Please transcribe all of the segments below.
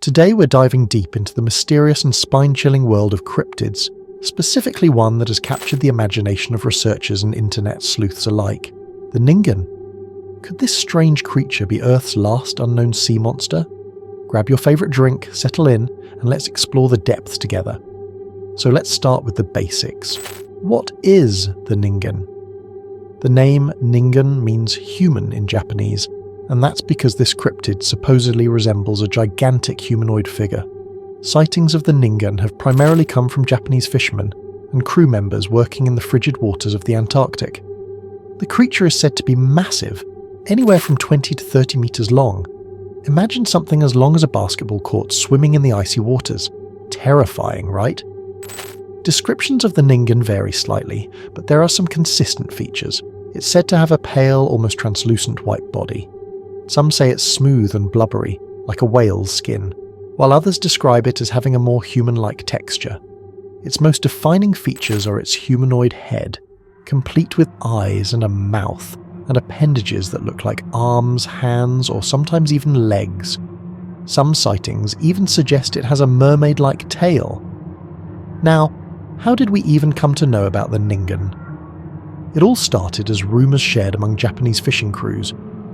Today we're diving deep into the mysterious and spine-chilling world of cryptids, specifically one that has captured the imagination of researchers and internet sleuths alike, the Ningen. Could this strange creature be Earth's last unknown sea monster? Grab your favourite drink, settle in, and let's explore the depths together. So let's start with the basics. What is the Ningen? The name Ningen means human in Japanese, and that's because this cryptid supposedly resembles a gigantic humanoid figure. Sightings of the Ningen have primarily come from Japanese fishermen and crew members working in the frigid waters of the Antarctic. The creature is said to be massive, anywhere from 20 to 30 meters long. Imagine something as long as a basketball court swimming in the icy waters. Terrifying, right? Descriptions of the Ningen vary slightly, but there are some consistent features. It's said to have a pale, almost translucent white body. Some say it's smooth and blubbery, like a whale's skin, while others describe it as having a more human-like texture. Its most defining features are its humanoid head, complete with eyes and a mouth, and appendages that look like arms, hands, or sometimes even legs. Some sightings even suggest it has a mermaid-like tail. Now, how did we even come to know about the Ningen? It all started as rumours shared among Japanese fishing crews,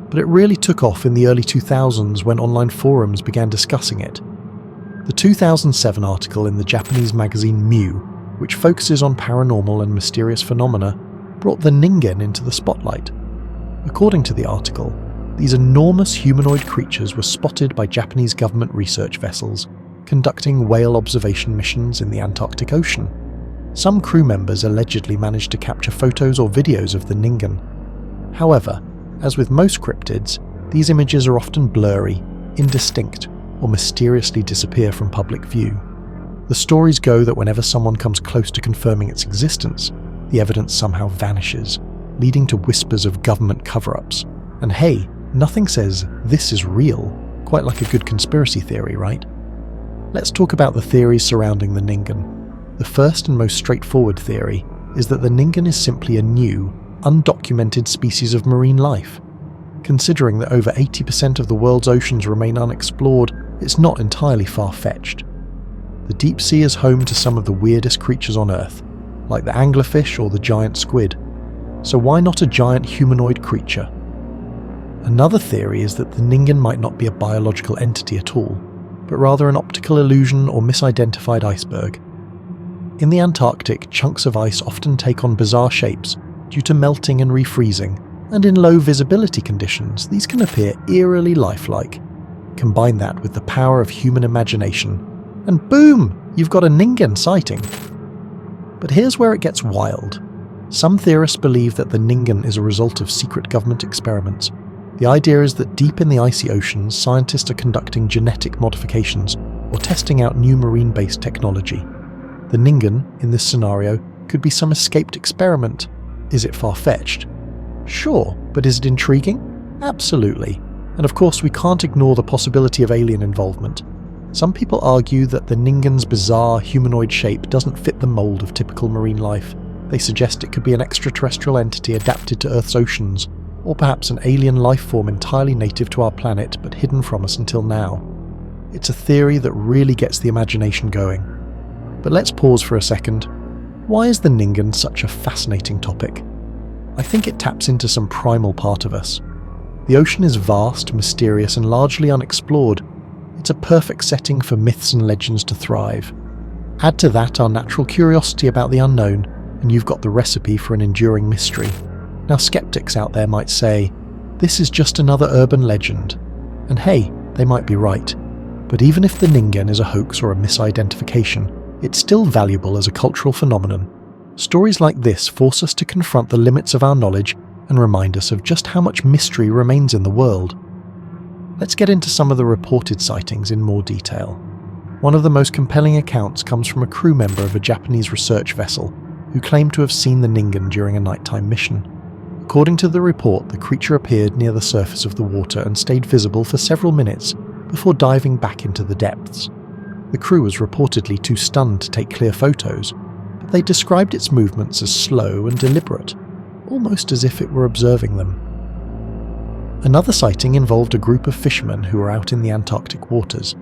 but it really took off in the early 2000s when online forums began discussing it. The 2007 article in the Japanese magazine Mew, which focuses on paranormal and mysterious phenomena, brought the Ningen into the spotlight. According to the article, these enormous humanoid creatures were spotted by Japanese government research vessels conducting whale observation missions in the Antarctic Ocean. Some crew members allegedly managed to capture photos or videos of the Ningen. However, as with most cryptids, these images are often blurry, indistinct, or mysteriously disappear from public view. The stories go that whenever someone comes close to confirming its existence, the evidence somehow vanishes, leading to whispers of government cover-ups. And hey, nothing says this is real, quite like a good conspiracy theory, right? Let's talk about the theories surrounding the Ningen. The first and most straightforward theory is that the Ningen is simply a new, undocumented species of marine life. Considering that over 80% of the world's oceans remain unexplored, it's not entirely far-fetched. The deep sea is home to some of the weirdest creatures on Earth, like the anglerfish or the giant squid. So why not a giant humanoid creature? Another theory is that the Ningen might not be a biological entity at all, but rather an optical illusion or misidentified iceberg. In the Antarctic, chunks of ice often take on bizarre shapes due to melting and refreezing, and in low visibility conditions, these can appear eerily lifelike. Combine that with the power of human imagination, and boom, you've got a Ningen sighting. But here's where it gets wild. Some theorists believe that the Ningen is a result of secret government experiments. The idea is that deep in the icy oceans, scientists are conducting genetic modifications or testing out new marine-based technology. The Ningen, in this scenario, could be some escaped experiment. Is it far-fetched? Sure, but is it intriguing? Absolutely. And of course we can't ignore the possibility of alien involvement. Some people argue that the Ningen's bizarre humanoid shape doesn't fit the mould of typical marine life. They suggest it could be an extraterrestrial entity adapted to Earth's oceans, or perhaps an alien life form entirely native to our planet but hidden from us until now. It's a theory that really gets the imagination going. But let's pause for a second. Why is the Ningen such a fascinating topic? I think it taps into some primal part of us. The ocean is vast, mysterious, and largely unexplored. It's a perfect setting for myths and legends to thrive. Add to that our natural curiosity about the unknown, and you've got the recipe for an enduring mystery. Now, skeptics out there might say, this is just another urban legend. And hey, they might be right. But even if the Ningen is a hoax or a misidentification, it's still valuable as a cultural phenomenon. Stories like this force us to confront the limits of our knowledge and remind us of just how much mystery remains in the world. Let's get into some of the reported sightings in more detail. One of the most compelling accounts comes from a crew member of a Japanese research vessel who claimed to have seen the Ningen during a nighttime mission. According to the report, the creature appeared near the surface of the water and stayed visible for several minutes before diving back into the depths. The crew was reportedly too stunned to take clear photos, but they described its movements as slow and deliberate, almost as if it were observing them. Another sighting involved a group of fishermen who were out in the Antarctic waters.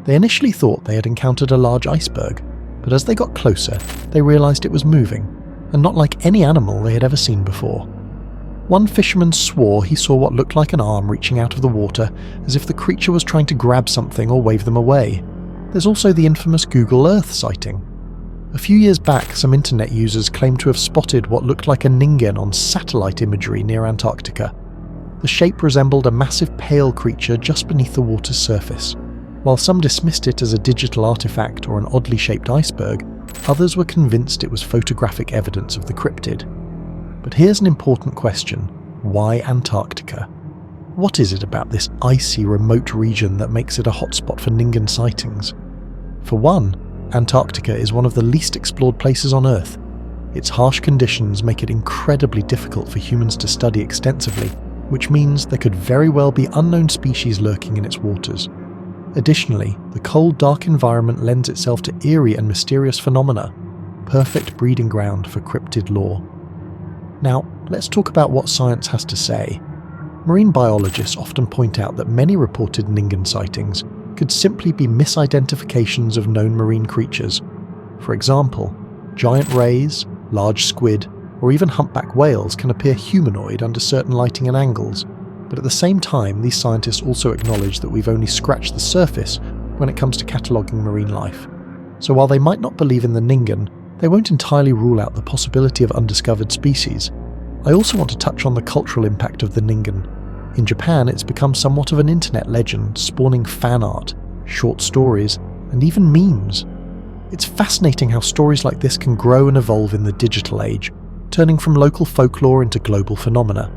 They initially thought they had encountered a large iceberg, but as they got closer, they realised it was moving, and not like any animal they had ever seen before. One fisherman swore he saw what looked like an arm reaching out of the water, as if the creature was trying to grab something or wave them away. There's also the infamous Google Earth sighting. A few years back, some internet users claimed to have spotted what looked like a Ningen on satellite imagery near Antarctica. The shape resembled a massive pale creature just beneath the water's surface. While some dismissed it as a digital artifact or an oddly shaped iceberg, others were convinced it was photographic evidence of the cryptid. But here's an important question: why Antarctica? What is it about this icy, remote region that makes it a hotspot for Ningen sightings? For one, Antarctica is one of the least explored places on Earth. Its harsh conditions make it incredibly difficult for humans to study extensively, which means there could very well be unknown species lurking in its waters. Additionally, the cold, dark environment lends itself to eerie and mysterious phenomena, perfect breeding ground for cryptid lore. Now, let's talk about what science has to say. Marine biologists often point out that many reported Ningen sightings could simply be misidentifications of known marine creatures. For example, giant rays, large squid, or even humpback whales can appear humanoid under certain lighting and angles, but at the same time these scientists also acknowledge that we've only scratched the surface when it comes to cataloguing marine life. So while they might not believe in the Ningen, they won't entirely rule out the possibility of undiscovered species. I also want to touch on the cultural impact of the Ningen. In Japan, it's become somewhat of an internet legend, spawning fan art, short stories, and even memes. It's fascinating how stories like this can grow and evolve in the digital age, turning from local folklore into global phenomena.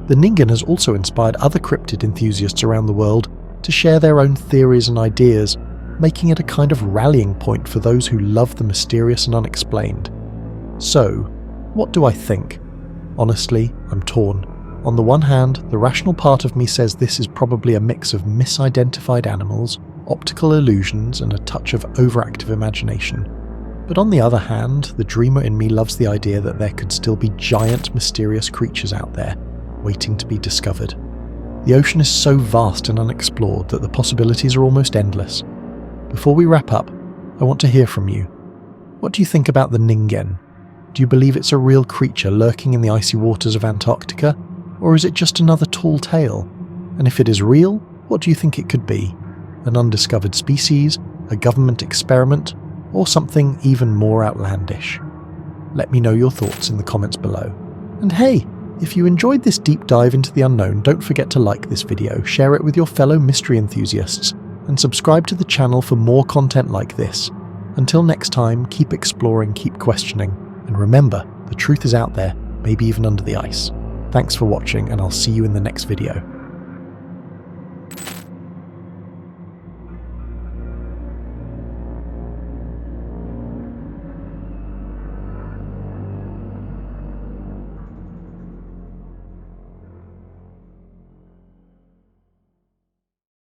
The Ningen has also inspired other cryptid enthusiasts around the world to share their own theories and ideas, making it a kind of rallying point for those who love the mysterious and unexplained. So, what do I think? Honestly, I'm torn. On the one hand, the rational part of me says this is probably a mix of misidentified animals, optical illusions, and a touch of overactive imagination. But on the other hand, the dreamer in me loves the idea that there could still be giant, mysterious creatures out there, waiting to be discovered. The ocean is so vast and unexplored that the possibilities are almost endless. Before we wrap up, I want to hear from you. What do you think about the Ningen? Do you believe it's a real creature lurking in the icy waters of Antarctica? Or is it just another tall tale? And if it is real, what do you think it could be? An undiscovered species, a government experiment, or something even more outlandish? Let me know your thoughts in the comments below. And hey, if you enjoyed this deep dive into the unknown, don't forget to like this video, share it with your fellow mystery enthusiasts, and subscribe to the channel for more content like this. Until next time, keep exploring, keep questioning, and remember, the truth is out there, maybe even under the ice. Thanks for watching, and I'll see you in the next video.